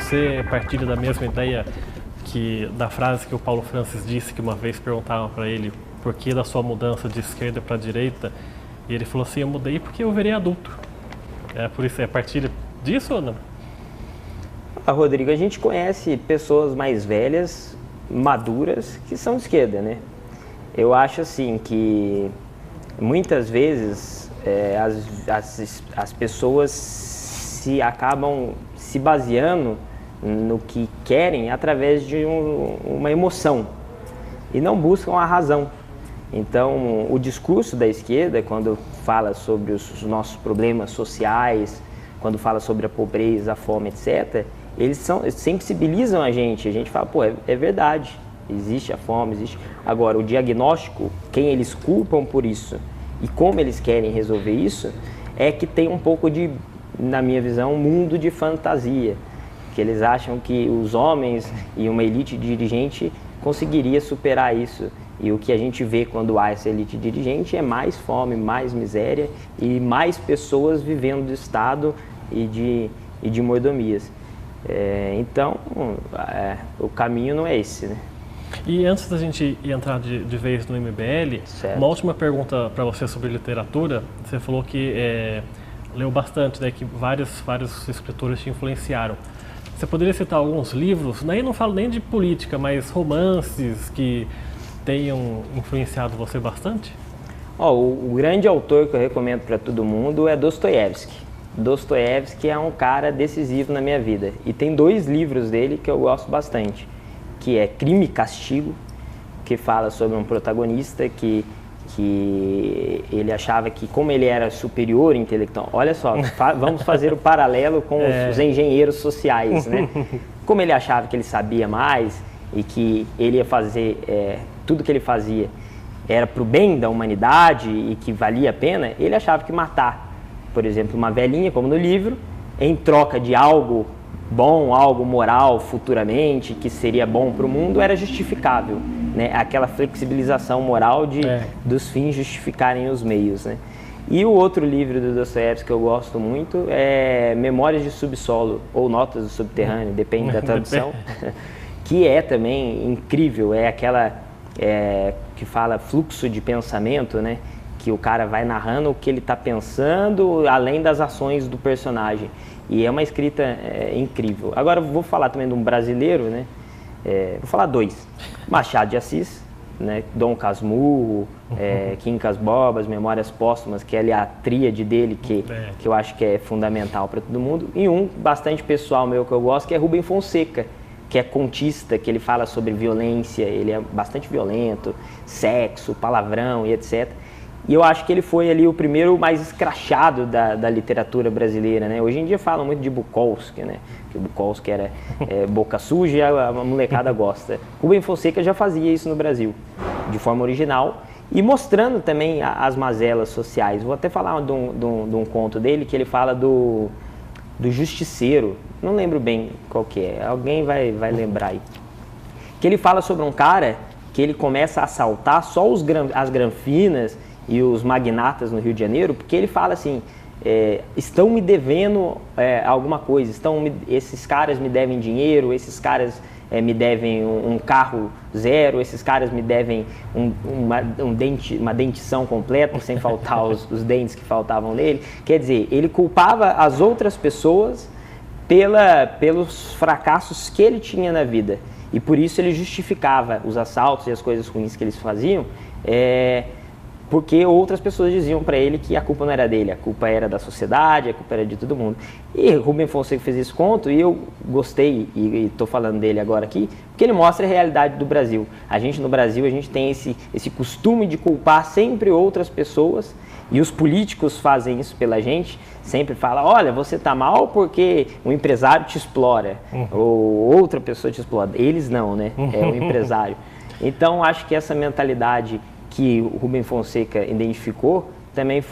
você partilha da mesma ideia da frase que o Paulo Francis disse, que uma vez perguntavam para ele por que da sua mudança de esquerda para direita, e ele falou assim: eu mudei porque eu virei adulto. Por isso, partilha disso ou não? Rodrigo, a gente conhece pessoas mais velhas, maduras, que são de esquerda, né? Eu acho assim que muitas vezes as pessoas acabam se baseando no que querem através de uma emoção e não buscam a razão. Então, o discurso da esquerda, quando fala sobre os nossos problemas sociais, quando fala sobre a pobreza, a fome, etc., eles sensibilizam a gente fala, pô, é verdade, existe a fome, existe. Agora, o diagnóstico, quem eles culpam por isso e como eles querem resolver isso, é que tem um pouco de, na minha visão, um mundo de fantasia, que eles acham que os homens e uma elite dirigente conseguiria superar isso. E o que a gente vê quando há essa elite dirigente é mais fome, mais miséria e mais pessoas vivendo do Estado e de mordomias. Então, o caminho não é esse, né? E antes da gente entrar de vez no MBL, certo. Uma última pergunta para você sobre literatura. Você falou que leu bastante, né, que vários escritores te influenciaram. Você poderia citar alguns livros? Aí não falo nem de política, mas romances que tenham influenciado você bastante? O grande autor que eu recomendo para todo mundo é Dostoiévski. Dostoiévski é um cara decisivo na minha vida. E tem 2 livros dele que eu gosto bastante, que é Crime e Castigo, que fala sobre um protagonista que ele achava que, como ele era superior intelectual, olha só, vamos fazer o paralelo com os engenheiros sociais, né? Como ele achava que ele sabia mais e que ele ia fazer, tudo que ele fazia era para o bem da humanidade e que valia a pena, ele achava que matar, por exemplo, uma velhinha, como no livro, em troca de algo bom, algo moral futuramente, que seria bom para o mundo, era justificável, né? Aquela flexibilização moral dos fins justificarem os meios, né? E o outro livro do Dostoiévski que eu gosto muito é Memórias de Subsolo, ou Notas do Subterrâneo, depende da tradução, que é também incrível, é aquela que fala fluxo de pensamento, né? Que o cara vai narrando o que ele está pensando, além das ações do personagem. E é uma escrita incrível. Agora, vou falar também de um brasileiro, né? Vou falar 2. Machado de Assis, né? Dom Casmurro, Quincas Bobas, Memórias Póstumas, que é a tríade dele, que eu acho que é fundamental para todo mundo. E um bastante pessoal meu que eu gosto, que é Rubem Fonseca, que é contista, que ele fala sobre violência, ele é bastante violento, sexo, palavrão e etc. E eu acho que ele foi ali o primeiro mais escrachado da literatura brasileira, né? Hoje em dia falam muito de Bukowski, né? Que o Bukowski era boca suja e a molecada gosta. Rubem Fonseca já fazia isso no Brasil, de forma original, e mostrando também as mazelas sociais. Vou até falar de um conto dele, que ele fala do Justiceiro, não lembro bem qual que é, alguém vai lembrar aí. Que ele fala sobre um cara que ele começa a assaltar só as granfinas e os magnatas no Rio de Janeiro, porque ele fala assim, estão me devendo alguma coisa, esses caras me devem dinheiro, esses caras me devem um carro zero, esses caras me devem uma dentição completa, sem faltar os dentes que faltavam nele. Quer dizer, ele culpava as outras pessoas pelos fracassos que ele tinha na vida. E por isso ele justificava os assaltos e as coisas ruins que eles faziam, porque outras pessoas diziam para ele que a culpa não era dele, a culpa era da sociedade, a culpa era de todo mundo. E Rubem Fonseca fez esse conto e eu gostei, e estou falando dele agora aqui, porque ele mostra a realidade do Brasil. No Brasil, a gente tem esse costume de culpar sempre outras pessoas, e os políticos fazem isso pela gente, sempre fala, olha, você está mal porque um empresário te explora, ou outra pessoa te explora. Eles não, né? É o empresário. Então, acho que essa mentalidade que o Rubem Fonseca identificou, também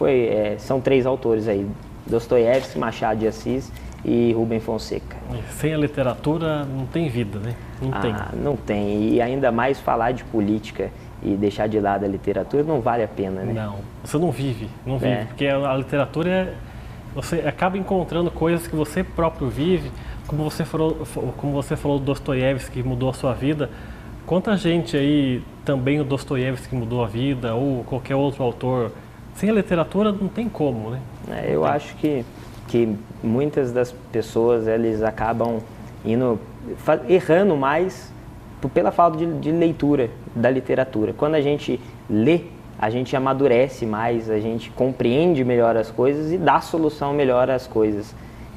são 3 autores aí, Dostoiévski, Machado de Assis e Rubem Fonseca. Sem a literatura não tem vida, né? Não tem, e ainda mais falar de política e deixar de lado a literatura não vale a pena, né? Não, você não vive, porque a literatura, você acaba encontrando coisas que você próprio vive, como você falou do Dostoiévski, que mudou a sua vida, quanta gente aí também o Dostoiévski mudou a vida, ou qualquer outro autor? Sem a literatura não tem como, né? Eu acho que muitas das pessoas, eles acabam errando mais pela falta de leitura da literatura. Quando a gente lê, a gente amadurece mais, a gente compreende melhor as coisas e dá solução melhor às coisas.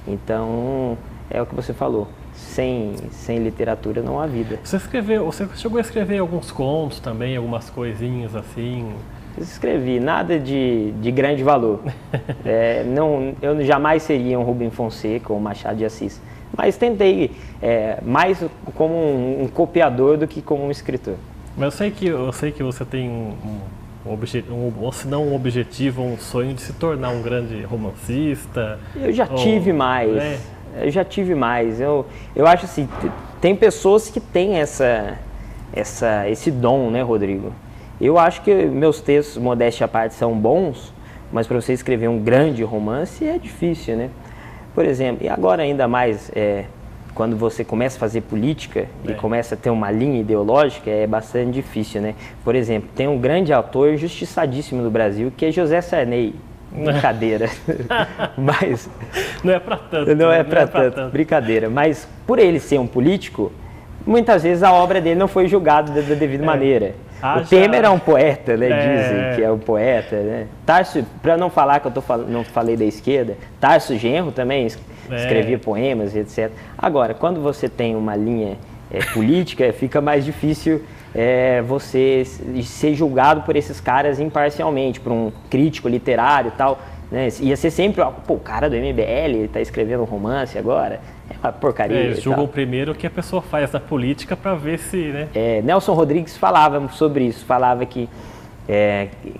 Então, é o que você falou, sem literatura não há vida. Você chegou a escrever alguns contos também, algumas coisinhas assim? Escrevi, nada de grande valor. Eu jamais seria um Rubem Fonseca ou um Machado de Assis. Mas tentei mais como um copiador do que como um escritor. Mas eu sei que você tem ou se não um objetivo, um sonho de se tornar um grande romancista. Eu já tive mais. Eu já tive mais. Eu acho assim, tem pessoas que têm esse dom, né, Rodrigo? Eu acho que meus textos, modéstia à parte, são bons, mas para você escrever um grande romance é difícil, né? Por exemplo, e agora ainda mais, quando você começa a fazer política e começa a ter uma linha ideológica, é bastante difícil, né? Por exemplo, tem um grande autor justiçadíssimo do Brasil, que é José Sarney. Brincadeira. Mas não é para tanto. Não é para tanto, brincadeira. Mas por ele ser um político, muitas vezes a obra dele não foi julgada da devida maneira. O Temer é um poeta, né? Dizem que é um poeta, né? Tarso, para não falar que não falei da esquerda, Tarso Genro também escrevia poemas, etc. Agora, quando você tem uma linha política, fica mais difícil você ser julgado por esses caras imparcialmente, por um crítico literário e tal. Né? Ia ser sempre, o cara do MBL está escrevendo um romance agora. É uma porcaria. Eles julgam primeiro o que a pessoa faz da política para ver se... Né? Nelson Rodrigues falava sobre isso, falava que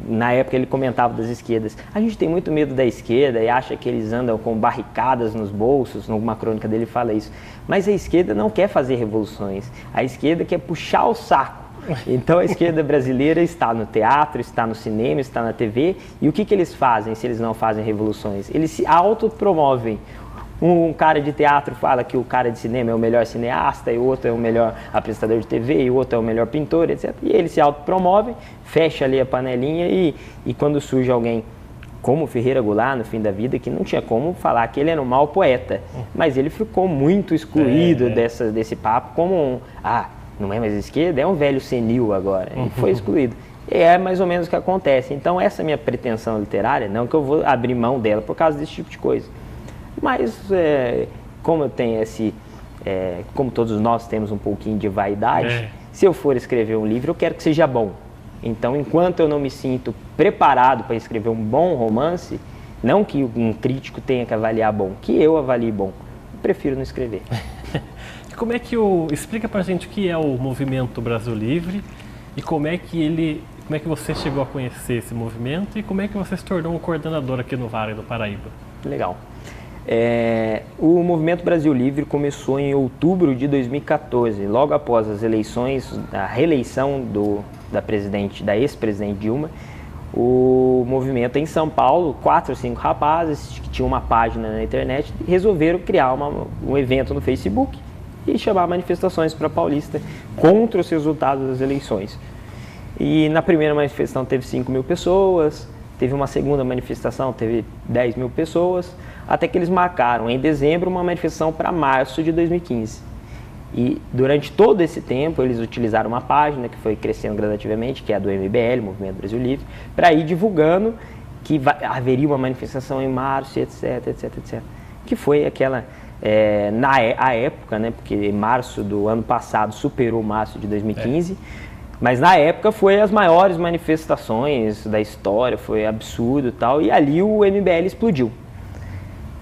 na época ele comentava das esquerdas, a gente tem muito medo da esquerda e acha que eles andam com barricadas nos bolsos, numa crônica dele fala isso, mas a esquerda não quer fazer revoluções, a esquerda quer puxar o saco. Então a esquerda brasileira está no teatro, está no cinema, está na TV, e o que eles fazem se eles não fazem revoluções? Eles se autopromovem. Um cara de teatro fala que o cara de cinema é o melhor cineasta, e o outro é o melhor apresentador de TV, e o outro é o melhor pintor, etc. E eles se autopromovem, fecha ali a panelinha e quando surge alguém como Ferreira Goulart, no fim da vida, que não tinha como falar que ele era um mau poeta, mas ele ficou muito excluído desse papo como não é mais esquerda, é um velho senil agora, e foi excluído. É mais ou menos o que acontece. Então essa minha pretensão literária, não que eu vou abrir mão dela por causa desse tipo de coisa. Mas, como eu tenho como todos nós temos um pouquinho de vaidade, se eu for escrever um livro, eu quero que seja bom. Então, enquanto eu não me sinto preparado para escrever um bom romance, não que um crítico tenha que avaliar bom, que eu avalie bom, eu prefiro não escrever. Como é que explica pra gente o que é o Movimento Brasil Livre e como é que você chegou a conhecer esse movimento e como é que você se tornou um coordenador aqui no Vale do Paraíba? Legal. O Movimento Brasil Livre começou em outubro de 2014, logo após as eleições, a reeleição da ex-presidente Dilma. O movimento em São Paulo, 4 ou 5 rapazes que tinham uma página na internet, resolveram criar um evento no Facebook e chamar manifestações para Paulista contra os resultados das eleições. E na primeira manifestação teve 5 mil pessoas, teve uma segunda manifestação, teve 10 mil pessoas, até que eles marcaram em dezembro uma manifestação para março de 2015. E durante todo esse tempo eles utilizaram uma página que foi crescendo gradativamente, que é a do MBL, Movimento Brasil Livre, para ir divulgando que haveria uma manifestação em março, etc, etc, etc. Que foi aquela, a época, né, porque março do ano passado superou março de 2015, mas na época foi as maiores manifestações da história, foi absurdo e tal, e ali o MBL explodiu.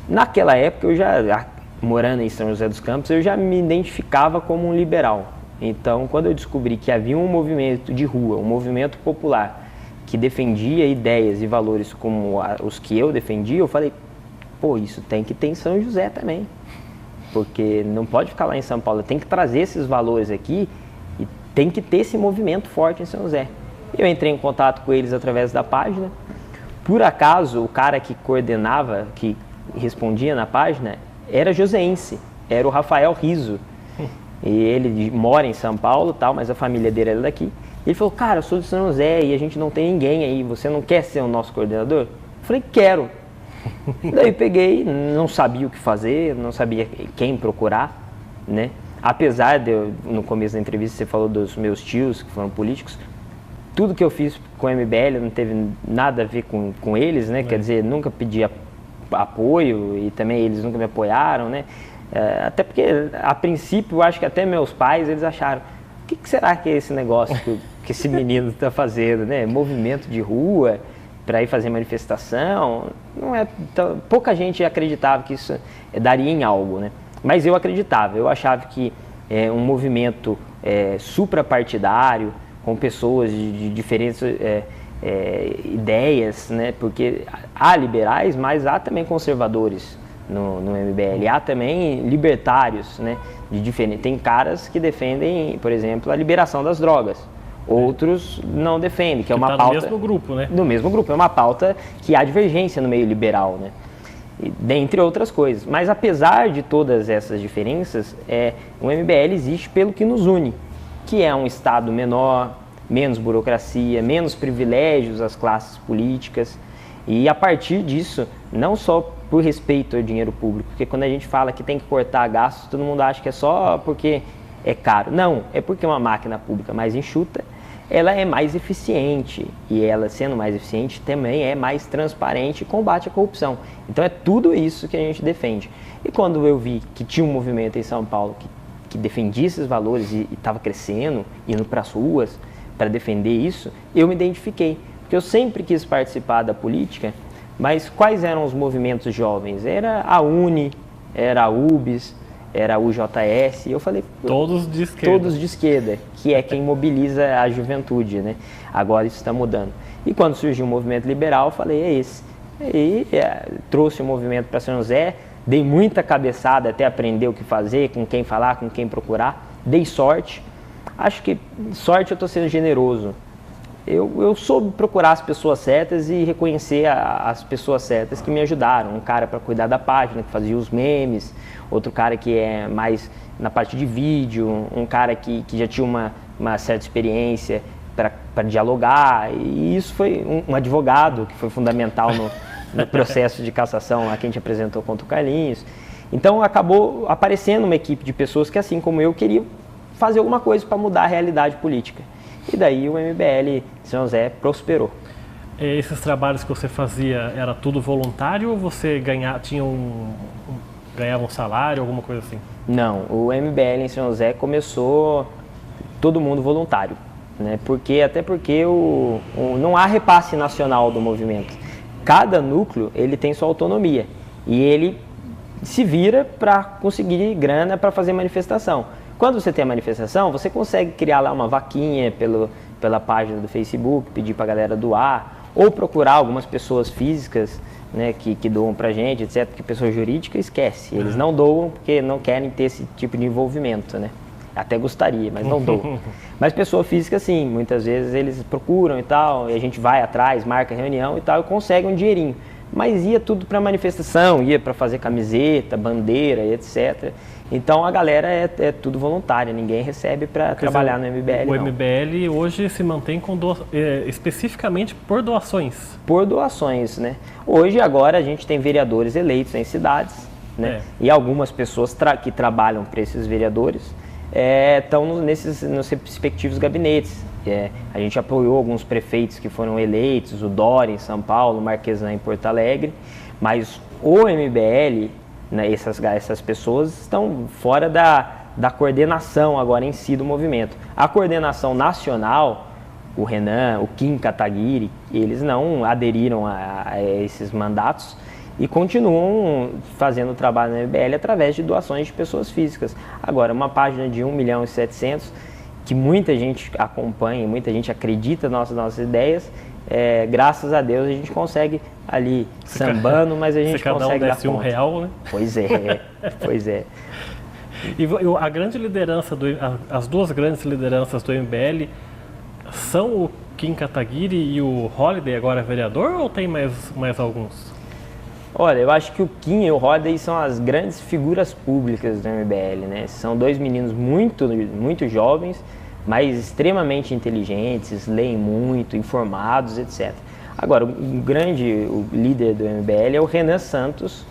Naquela época, eu já, morando em São José dos Campos, eu já me identificava como um liberal. Então, quando eu descobri que havia um movimento de rua, um movimento popular, que defendia ideias e valores como os que eu defendia, eu falei, isso tem que ter em São José também. Porque não pode ficar lá em São Paulo, tem que trazer esses valores aqui e tem que ter esse movimento forte em São José. Eu entrei em contato com eles através da página. Por acaso, o cara que coordenava, que respondia na página, era joseense. era o Rafael Rizzo. E ele mora em São Paulo, tal, mas a família dele era daqui. Ele falou, cara, eu sou de São José e a gente não tem ninguém aí, você não quer ser o nosso coordenador? Eu falei, quero. Daí peguei, não sabia o que fazer, não sabia quem procurar, né? Apesar de, no começo da entrevista, você falou dos meus tios, que foram políticos, tudo que eu fiz com o MBL não teve nada a ver com eles, né? Quer dizer, nunca pedi apoio e também eles nunca me apoiaram, né? Até porque, a princípio, eu acho que até meus pais, eles acharam, o que será que é esse negócio que esse menino está fazendo, né? Movimento de rua para ir fazer manifestação, não é pouca gente acreditava que isso daria em algo, né? Mas eu acreditava, eu achava que um movimento suprapartidário, com pessoas de diferentes ideias, né? Porque há liberais, mas há também conservadores no MBL, há também libertários, né? Tem caras que defendem, por exemplo, a liberação das drogas. Outros não defendem, que é uma pauta... no mesmo grupo, né? No mesmo grupo, é uma pauta que há divergência no meio liberal, né? Dentre outras coisas. Mas apesar de todas essas diferenças, o MBL existe pelo que nos une, que é um Estado menor, menos burocracia, menos privilégios às classes políticas. E a partir disso, não só por respeito ao dinheiro público, porque quando a gente fala que tem que cortar gastos, todo mundo acha que é só porque é caro. Não, é porque uma máquina pública mais enxuta, ela é mais eficiente, e ela sendo mais eficiente também é mais transparente e combate a corrupção. Então é tudo isso que a gente defende. E quando eu vi que tinha um movimento em São Paulo que defendia esses valores e estava crescendo, indo para as ruas para defender isso, eu me identifiquei. Porque eu sempre quis participar da política, mas quais eram os movimentos jovens? Era a UNE, era a UBS, era a UJS, e eu falei... Todos de esquerda. Todos de esquerda, que é quem mobiliza a juventude, né? Agora isso está mudando. E quando surgiu o movimento liberal, eu falei, é esse. E trouxe o movimento para São José, dei muita cabeçada até aprender o que fazer, com quem falar, com quem procurar, dei sorte. Acho que sorte eu estou sendo generoso. Eu soube procurar as pessoas certas e reconhecer as pessoas certas que me ajudaram. Um cara para cuidar da página, que fazia os memes, outro cara que é mais na parte de vídeo, um cara que já tinha uma certa experiência para dialogar. E isso foi um advogado que foi fundamental no processo de cassação a quem a gente apresentou contra o Carlinhos. Então acabou aparecendo uma equipe de pessoas que, assim como eu, queriam fazer alguma coisa para mudar a realidade política. E daí o MBL São José prosperou. Esses trabalhos que você fazia, era tudo voluntário ou você ganhava um salário, alguma coisa assim? Não, o MBL em São José começou todo mundo voluntário, né? Até porque não há repasse nacional do movimento. Cada núcleo ele tem sua autonomia e ele se vira para conseguir grana para fazer manifestação. Quando você tem a manifestação, você consegue criar lá uma vaquinha pela página do Facebook, pedir para a galera doar, ou procurar algumas pessoas físicas, né, que doam para a gente, etc. Porque pessoa jurídica esquece, eles não doam porque não querem ter esse tipo de envolvimento, né? Até gostaria, mas não doam. Mas pessoa física, sim, muitas vezes eles procuram e tal, e a gente vai atrás, marca reunião e tal, e consegue um dinheirinho. Mas ia tudo para manifestação, ia para fazer camiseta, bandeira, etc. Então a galera é tudo voluntária, ninguém recebe para trabalhar no MBL. O MBL hoje se mantém especificamente por doações. Por doações, né? Hoje, agora, a gente tem vereadores eleitos em cidades, né? E algumas pessoas que trabalham para esses vereadores estão nos respectivos gabinetes. A gente apoiou alguns prefeitos que foram eleitos, o Dória em São Paulo, o Marquesan em Porto Alegre, mas o MBL... Né, essas pessoas estão fora da coordenação agora em si do movimento. A coordenação nacional, o Renan, o Kim Kataguiri, eles não aderiram a esses mandatos e continuam fazendo o trabalho na MBL através de doações de pessoas físicas. Agora, uma página de 1.700.000, que muita gente acompanha, muita gente acredita nas nossas ideias, graças a Deus a gente consegue ali sambando, mas a gente consegue dar conta. R$1, né? Pois é. E a grande liderança, as duas grandes lideranças do MBL são o Kim Kataguiri e o Holliday, agora vereador, ou tem mais alguns? Olha, eu acho que o Kim e o Rodney são as grandes figuras públicas do MBL, né? São dois meninos muito jovens, mas extremamente inteligentes, leem muito, informados, etc. Agora, o líder do MBL é o Renan Santos,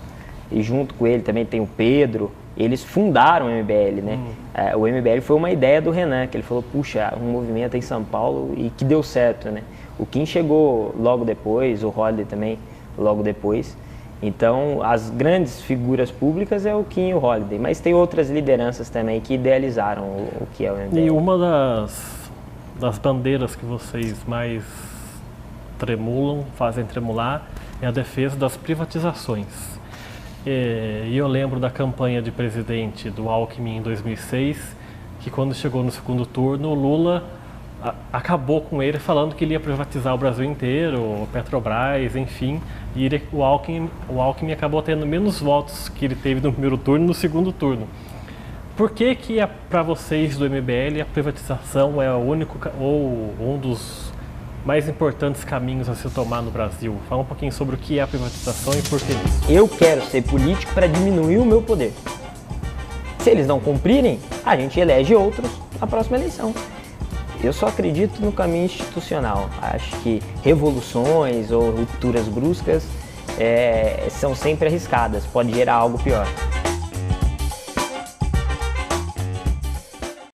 e junto com ele também tem o Pedro. Eles fundaram o MBL, né? O MBL foi uma ideia do Renan, que ele falou, puxa, um movimento em São Paulo e que deu certo, né? O Kim chegou logo depois, o Rodney também logo depois. Então, as grandes figuras públicas é o Kim e o Rodney, mas tem outras lideranças também que idealizaram o que é o MBL. E uma das bandeiras que vocês mais fazem tremular, é a defesa das privatizações. E eu lembro da campanha de presidente do Alckmin em 2006, que quando chegou no segundo turno, o Lula acabou com ele falando que ele ia privatizar o Brasil inteiro, o Petrobras, enfim, e o Alckmin acabou tendo menos votos que ele teve no primeiro turno e no segundo turno. Por que para vocês do MBL a privatização é o único ou um dos mais importantes caminhos a se tomar no Brasil? Fala um pouquinho sobre o que é a privatização e por que isso. Eu quero ser político para diminuir o meu poder. Se eles não cumprirem, a gente elege outros na próxima eleição. Eu só acredito no caminho institucional. Acho que revoluções ou rupturas bruscas são sempre arriscadas, pode gerar algo pior.